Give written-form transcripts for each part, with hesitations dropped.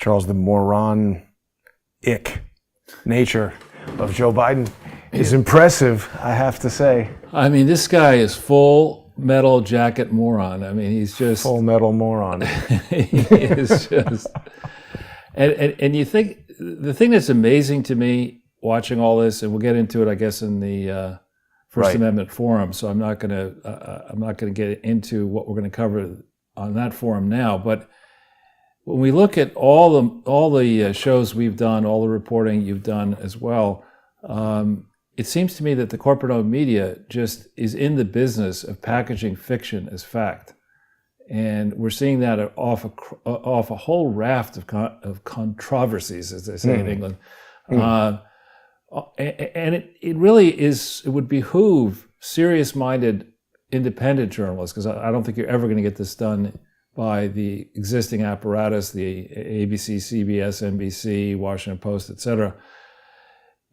Charles, the Moron nature of Joe Biden is impressive, I have to say. I mean, this guy is full metal jacket moron. I mean, he's just... Full metal moron. He is just... And you think, the thing that's amazing to me watching all this, and we'll get into it, I guess, in the First Amendment forum, so I'm not going to get into what we're going to cover on that forum now, but when we look at all the shows we've done, all the reporting you've done as well, it seems to me that the corporate-owned media just is in the business of packaging fiction as fact, and we're seeing that off a whole raft of controversies, as they say in England, and it really is. It would behoove serious-minded, independent journalists, because I don't think you're ever going to get this done by the existing apparatus, the ABC, CBS, NBC, Washington Post, et cetera.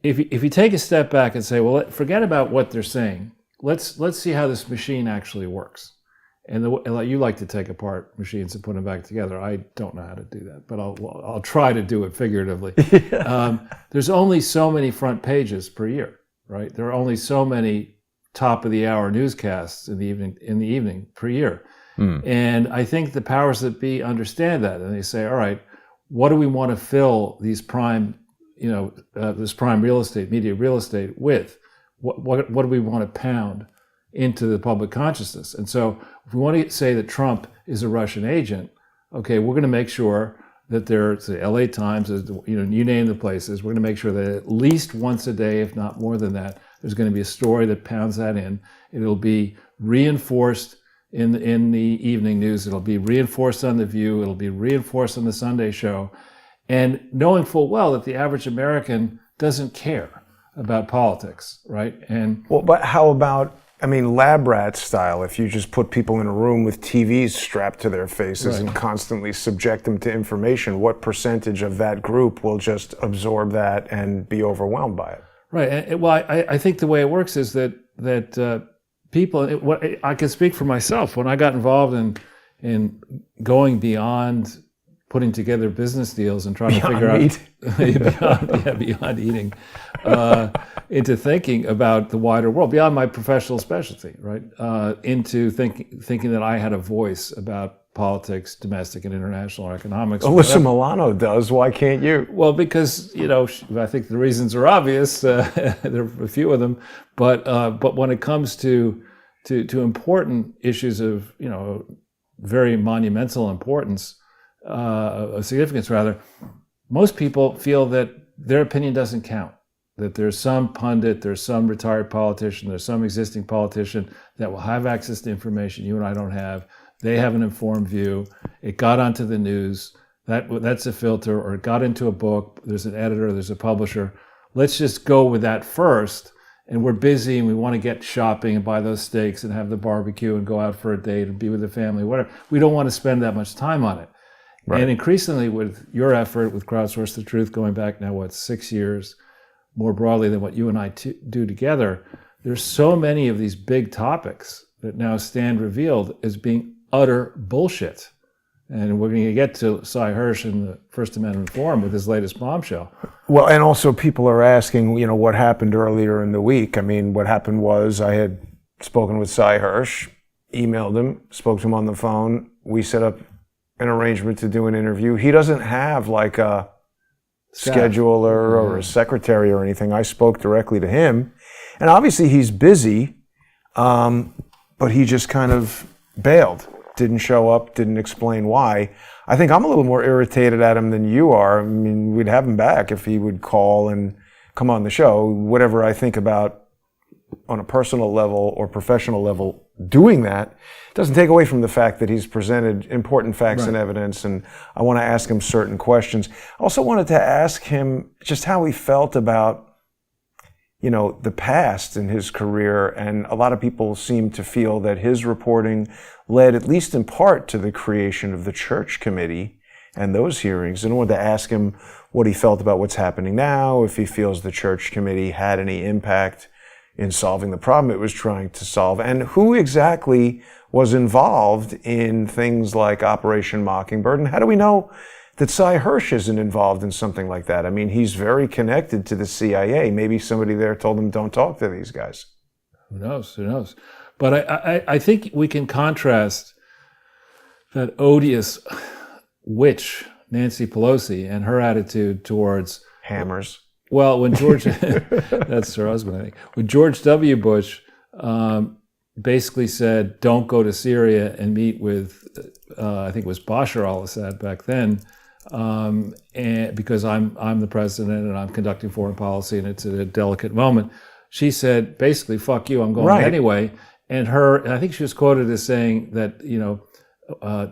If you take a step back and say, well, forget about what they're saying. Let's see how this machine actually works. And you like to take apart machines and put them back together. I don't know how to do that, but I'll try to do it figuratively. There's only so many front pages per year, right? There are only so many top of the hour newscasts in the evening per year. And I think the powers that be understand that, and they say, all right, what do we want to fill these prime, this prime real estate, media real estate with? What do we want to pound into the public consciousness? And so if we want to say that Trump is a Russian agent, okay, we're going to make sure that there's the LA Times, you name the places, we're going to make sure that at least once a day, if not more than that, there's going to be a story that pounds that in. It'll be reinforced in the evening news. It'll be reinforced on The View. It'll be reinforced on the Sunday show. And knowing full well that the average American doesn't care about politics, right? But how about, lab rat style, if you just put people in a room with TVs strapped to their faces and constantly subject them to information, what percentage of that group will just absorb that and be overwhelmed by it? Right. Well, I think the way it works is that people, I can speak for myself. When I got involved in going beyond putting together business deals and trying to figure out beyond eating, into thinking about the wider world, beyond my professional specialty, right? Into thinking that I had a voice about politics, domestic and international economics. Alyssa Milano does. Why can't you? Well, because I think the reasons are obvious. There are a few of them, but when it comes to important issues of very monumental importance, of significance rather, most people feel that their opinion doesn't count. That there's some pundit, there's some retired politician, there's some existing politician that will have access to information you and I don't have. They have an informed view. It got onto the news. That's a filter, or it got into a book. There's an editor, there's a publisher. Let's just go with that first. And we're busy and we want to get shopping and buy those steaks and have the barbecue and go out for a date and be with the family, whatever. We don't want to spend that much time on it. Right. And increasingly with your effort with Crowdsource the Truth going back now, 6 years, more broadly than what you and I do together, there's so many of these big topics that now stand revealed as being utter bullshit. And we're going to get to Psy Hirsch in the First Amendment forum with his latest bombshell. Well, and also people are asking, what happened earlier in the week. What happened was I had spoken with Psy Hirsch, emailed him, spoke to him on the phone. We set up an arrangement to do an interview. He doesn't have like a scheduler or a secretary or anything. I spoke directly to him. And obviously he's busy, but he just kind of bailed. Didn't show up, didn't explain why. I think I'm a little more irritated at him than you are. We'd have him back if he would call and come on the show. Whatever I think about on a personal level or professional level doing that doesn't take away from the fact that he's presented important facts and evidence, and I want to ask him certain questions. I also wanted to ask him just how he felt about the past in his career, and a lot of people seem to feel that his reporting led, at least in part, to the creation of the Church Committee and those hearings. And I wanted to ask him what he felt about what's happening now, if he feels the Church Committee had any impact in solving the problem it was trying to solve, and who exactly was involved in things like Operation Mockingbird, and how do we know that Psy Hirsch isn't involved in something like that. I mean, he's very connected to the CIA. Maybe somebody there told him, don't talk to these guys. Who knows? Who knows? But I think we can contrast that odious witch, Nancy Pelosi, and her attitude towards hammers. Well, when George, that's her husband, I think. When George W. Bush basically said, don't go to Syria and meet with, I think it was Bashar al-Assad back then, and because I'm the president and I'm conducting foreign policy and it's a delicate moment. She said, basically, fuck you, I'm going anyway. And I think she was quoted as saying that,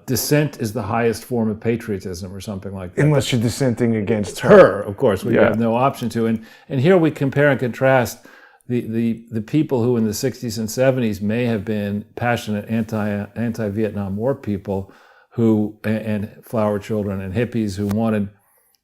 dissent is the highest form of patriotism or something like that. Unless you're dissenting against her, of course, we have no option to. And here we compare and contrast the people who in the 60s and 70s may have been passionate anti-Vietnam War people and flower children and hippies who wanted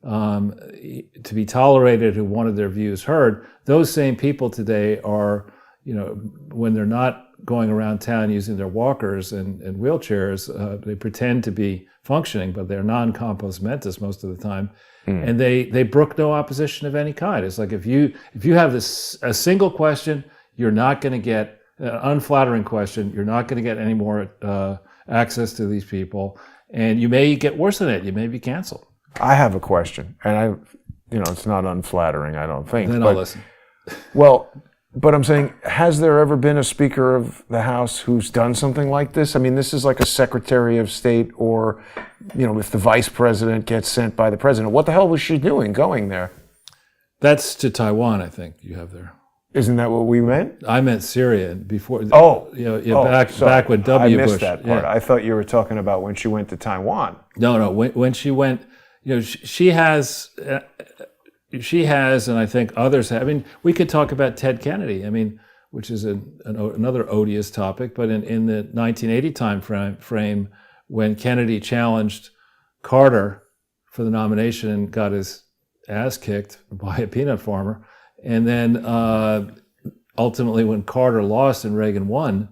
to be tolerated, who wanted their views heard. Those same people today are, when they're not going around town using their walkers and wheelchairs, they pretend to be functioning, but they're non-compos mentis most of the time. And they brook no opposition of any kind. It's like if you have a single question, you're not going to get an unflattering question. You're not going to get any more access to these people, and you may get worse than it. You may be canceled. I have a question, and it's not unflattering, I don't think. Then I'll listen. Well, but I'm saying, has there ever been a Speaker of the House who's done something like this? I mean, this is like a Secretary of State, or, if the Vice President gets sent by the President. What the hell was she doing going there? That's to Taiwan, I think you have there. Isn't that what we meant? I meant Syria before. Back when W. Bush. I missed that part. I thought you were talking about when she went to Taiwan. No. When she went, she has, and I think others have. I mean, we could talk about Ted Kennedy. I mean, which is another odious topic. But in the 1980 time frame, when Kennedy challenged Carter for the nomination and got his ass kicked by a peanut farmer, and then ultimately when Carter lost and Reagan won,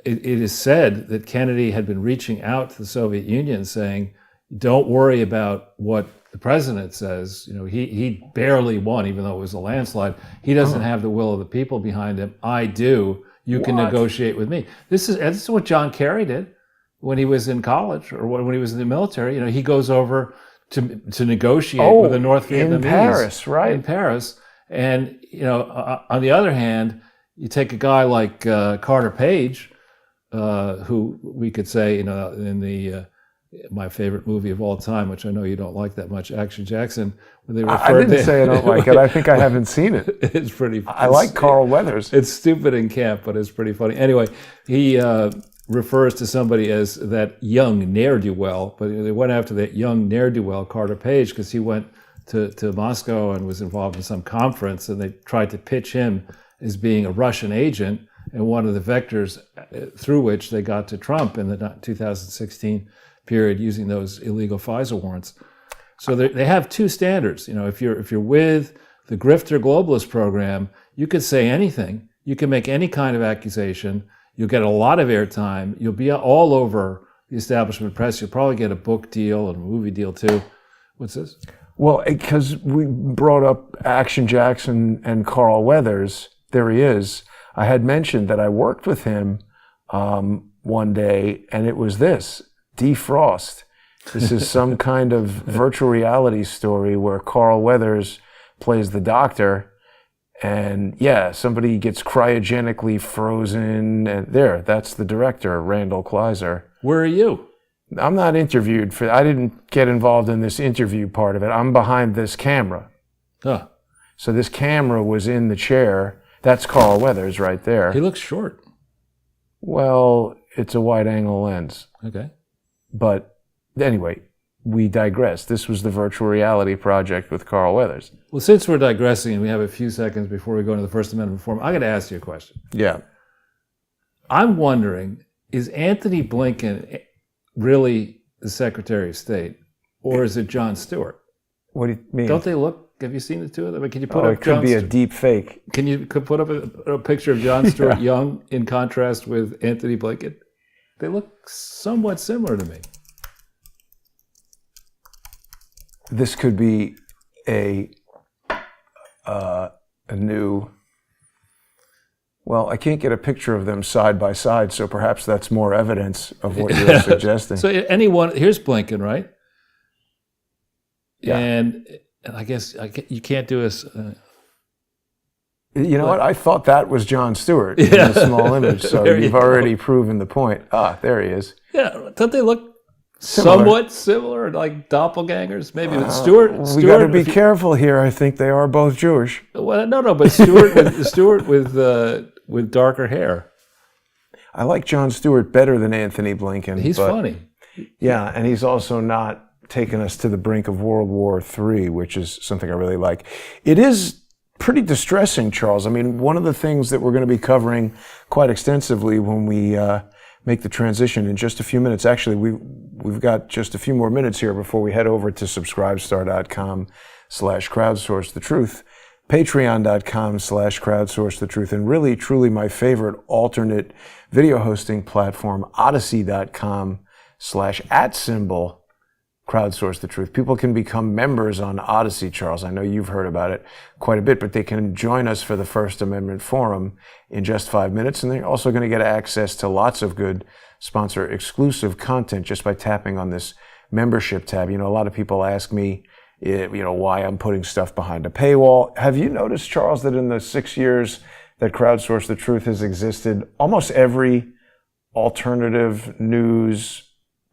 it is said that Kennedy had been reaching out to the Soviet Union saying, don't worry about what the president says. He barely won, even though it was a landslide. He doesn't have the will of the people behind him. I do. You can negotiate with me. This is what John Kerry did when he was in college or when he was in the military. He goes over to negotiate with the North Vietnamese. In Paris, right? In Paris. And, on the other hand, you take a guy like Carter Page, who we could say, in the my favorite movie of all time, which I know you don't like that much, Action Jackson, when they I didn't say I don't like it. I think I haven't seen it. It's pretty. I like Carl Weathers. It's stupid in camp, but it's pretty funny. Anyway, he refers to somebody as that young ne'er-do-well, but they went after that young ne'er-do-well, Carter Page, because he went to Moscow and was involved in some conference, and they tried to pitch him as being a Russian agent and one of the vectors through which they got to Trump in the 2016 period using those illegal FISA warrants. So they have two standards. If you're with the grifter globalist program, you could say anything. You can make any kind of accusation. You'll get a lot of airtime. You'll be all over the establishment press. You'll probably get a book deal and a movie deal too. What's this? Well, because we brought up Action Jackson and Carl Weathers. There he is. I had mentioned that I worked with him one day, and it was this. Defrost. This is some kind of virtual reality story where Carl Weathers plays the doctor, and somebody gets cryogenically frozen, and that's the director, Randall Kleiser. Where are you? I'm not interviewed I didn't get involved in this interview part of it. I'm behind this camera. Huh. So this camera was in the chair. That's Carl Weathers right there. He looks short. Well, it's a wide angle lens. Okay. But anyway, we digress. This was the virtual reality project with Carl Weathers. Well, since we're digressing and we have a few seconds before we go into the First Amendment forum, I got to ask you a question. Yeah. I'm wondering, is Anthony Blinken really the Secretary of State, or is it Jon Stewart? What do you mean? Don't they look? Have you seen the two of them? Can you put up? It could be a deep fake. Can you put up a picture of Jon Stewart young in contrast with Anthony Blinken? They look somewhat similar to me. this could be a new. Well, I can't get a picture of them side by side, so perhaps that's more evidence of what you're suggesting. So here's Blinken, right? Yeah. And I guess you can't do us. You know what? I thought that was Jon Stewart in a small image, so you've already proven the point. Ah, there he is. Yeah, don't they look Similar. somewhat similar, like doppelgangers? Maybe Stewart. We got to be careful here. I think they are both Jewish. Well, no, but Stewart with darker hair. I like Jon Stewart better than Anthony Blinken. He's funny. Yeah, and he's also not taken us to the brink of World War III, which is something I really like. It is pretty distressing, Charles. I mean, one of the things that we're going to be covering quite extensively when we make the transition in just a few minutes. Actually, we've got just a few more minutes here before we head over to subscribestar.com/crowdsourcethetruth, patreon.com/crowdsourcethetruth, and really, truly my favorite alternate video hosting platform, odyssey.com/@crowdsource the truth. People can become members on Odyssey, Charles. I know you've heard about it quite a bit, but they can join us for the First Amendment Forum in just 5 minutes. And they're also going to get access to lots of good sponsor exclusive content just by tapping on this membership tab. You know, a lot of people ask me, why I'm putting stuff behind a paywall. Have you noticed, Charles, that in the 6 years that Crowdsource the Truth has existed, almost every alternative news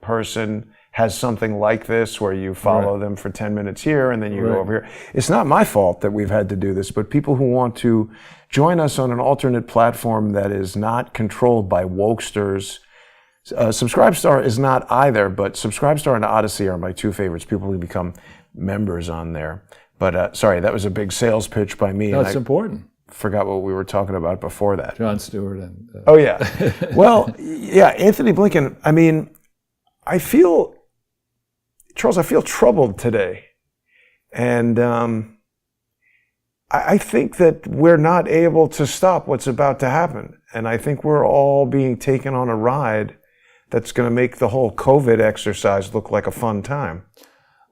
person has something like this where you follow them for 10 minutes here and then you go over here. It's not my fault that we've had to do this, but people who want to join us on an alternate platform that is not controlled by wokesters. Subscribestar is not either, but Subscribestar and Odyssey are my two favorites. People who become members on there. But sorry, that was a big sales pitch by me. No, it's important. Forgot what we were talking about before that. Jon Stewart and... Oh, yeah. Well, yeah, Anthony Blinken, I mean, Charles, I feel troubled today. And I think that we're not able to stop what's about to happen. And I think we're all being taken on a ride that's going to make the whole COVID exercise look like a fun time.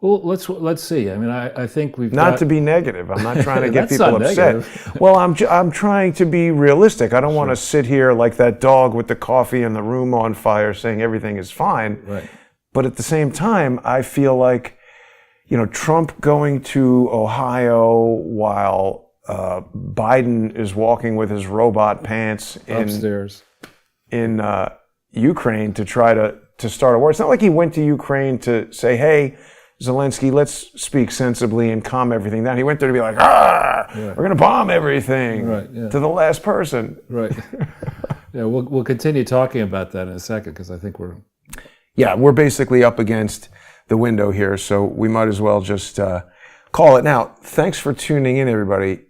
Well, let's see. I mean, I think we've not to be negative. I'm not trying to get That's people not upset. negative. Well, I'm trying to be realistic. I don't want to sit here like that dog with the coffee and the room on fire saying everything is fine. Right. But at the same time, I feel like, Trump going to Ohio while Biden is walking with his robot pants upstairs in Ukraine to try to start a war. It's not like he went to Ukraine to say, hey, Zelensky, let's speak sensibly and calm everything down. He went there to be like, we're going to bomb everything to the last person. Right. Yeah, we'll continue talking about that in a second because I think we're basically up against the window here, so we might as well just call it. Now, thanks for tuning in, everybody.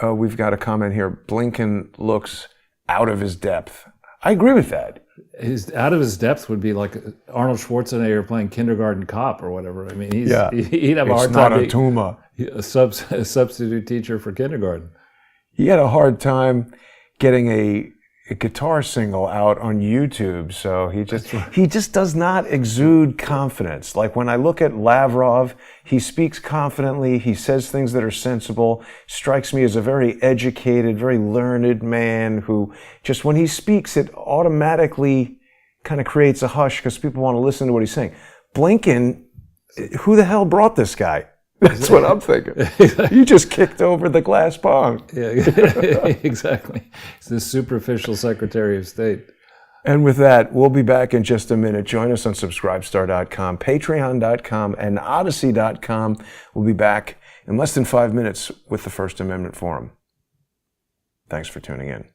We've got a comment here. Blinken looks out of his depth. I agree with that. Out of his depth would be like Arnold Schwarzenegger playing kindergarten cop or whatever. I mean, he'd have a hard time. It's not a substitute teacher for kindergarten. He had a hard time getting a guitar single out on YouTube, so he just does not exude confidence. Like when I look at Lavrov, he speaks confidently, he says things that are sensible, strikes me as a very educated, very learned man who just when he speaks, it automatically kind of creates a hush because people want to listen to what he's saying. Blinken, who the hell brought this guy? That's what I'm thinking. You just kicked over the glass pong. Yeah, exactly. It's the superficial Secretary of State. And with that, we'll be back in just a minute. Join us on subscribestar.com, patreon.com, and odyssey.com. We'll be back in less than 5 minutes with the First Amendment Forum. Thanks for tuning in.